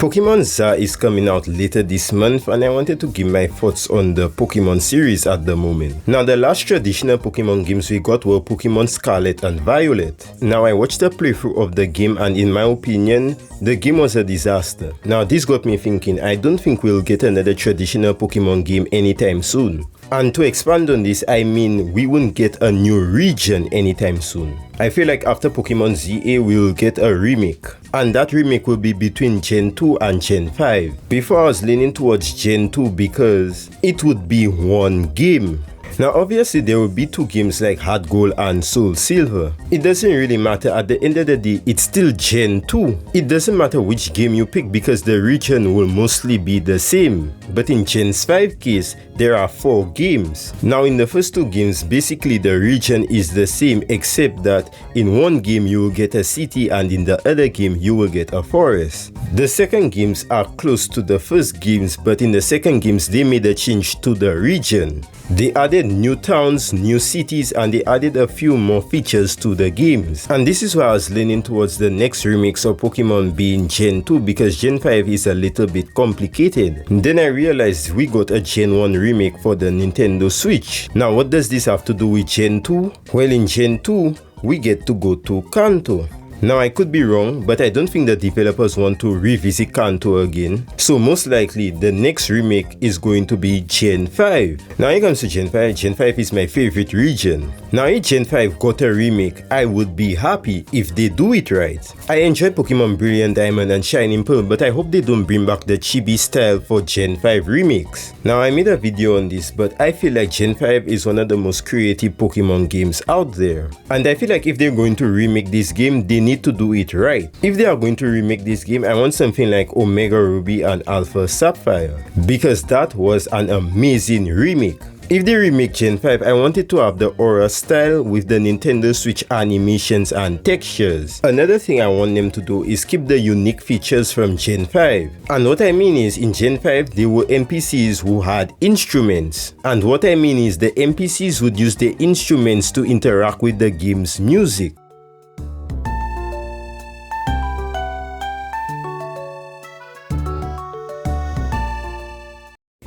Pokémon ZA is coming out later this month, and I wanted to give my thoughts on the Pokémon series at the moment. Now, the last traditional Pokémon games we got were Pokémon Scarlet and Violet. Now, I watched a playthrough of the game, and in my opinion, the game was a disaster. Now, this got me thinking, I don't think we'll get another traditional Pokémon game anytime soon. And to expand on this, I mean we won't get a new region anytime soon. I feel like after Pokémon ZA we'll get a remake, and that remake will be between Gen 2 and Gen 5. Before, I was leaning towards Gen 2 because it would be one game. Now obviously there will be two games like Heart Gold and Soul Silver. It doesn't really matter, at the end of the day it's still Gen 2. It doesn't matter which game you pick because the region will mostly be the same. But in Gen 5 case, there are 4 games. Now in the first 2 games, basically the region is the same, except that in one game you will get a city and in the other game you will get a forest. The second games are close to the first games, but in the second games they made a change to the region. They added new towns, new cities, and they added a few more features to the games. And this is why I was leaning towards the next remix of Pokemon being Gen 2, because Gen 5 is a little bit complicated. And then I realized we got a Gen 1 remake for the Nintendo Switch. Now what does this have to do with Gen 2? Well, in Gen 2, we get to go to Kanto. Now I could be wrong, but I don't think the developers want to revisit Kanto again. So most likely the next remake is going to be Gen 5. Now when it comes to Gen 5, Gen 5 is my favorite region. Now if Gen 5 got a remake, I would be happy if they do it right. I enjoy Pokemon Brilliant Diamond and Shining Pearl, but I hope they don't bring back the chibi style for Gen 5 remakes. Now I made a video on this, but I feel like Gen 5 is one of the most creative Pokemon games out there. And I feel like if they're going to remake this game, they need to do it right. If they are going to remake this game, I want something like Omega Ruby and Alpha Sapphire, because that was an amazing remake. If they remake Gen 5, I want it to have the aura style with the Nintendo Switch animations and textures. Another thing I want them to do is keep the unique features from Gen 5. And what I mean is, in Gen 5, there were NPCs who had instruments. And what I mean is, the NPCs would use the instruments to interact with the game's music.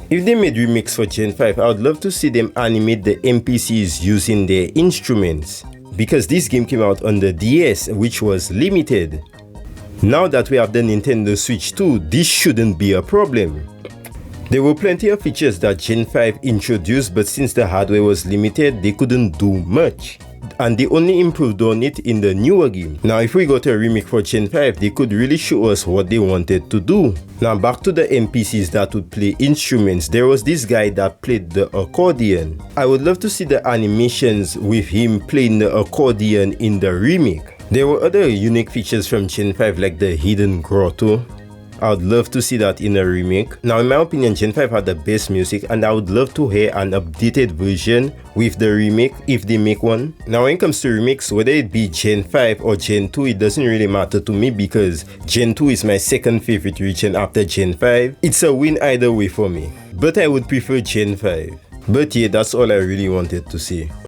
If they made remakes for Gen 5, I would love to see them animate the NPCs using their instruments, because this game came out on the DS, which was limited. Now that we have the Nintendo Switch 2, this shouldn't be a problem. There were plenty of features that Gen 5 introduced, but since the hardware was limited, they couldn't do much. And they only improved on it in the newer game. Now if we got a remake for Gen 5, they could really show us what they wanted to do. Now back to the NPCs that would play instruments. There was this guy that played the accordion. I would love to see the animations with him playing the accordion in the remake. There were other unique features from Gen 5 like the hidden grotto. I would love to see that in a remake. Now in my opinion, Gen 5 had the best music, and I would love to hear an updated version with the remake if they make one. Now when it comes to remakes, whether it be Gen 5 or Gen 2, it doesn't really matter to me because Gen 2 is my second favorite region after Gen 5. It's a win either way for me, but I would prefer Gen 5. But yeah, that's all I really wanted to say.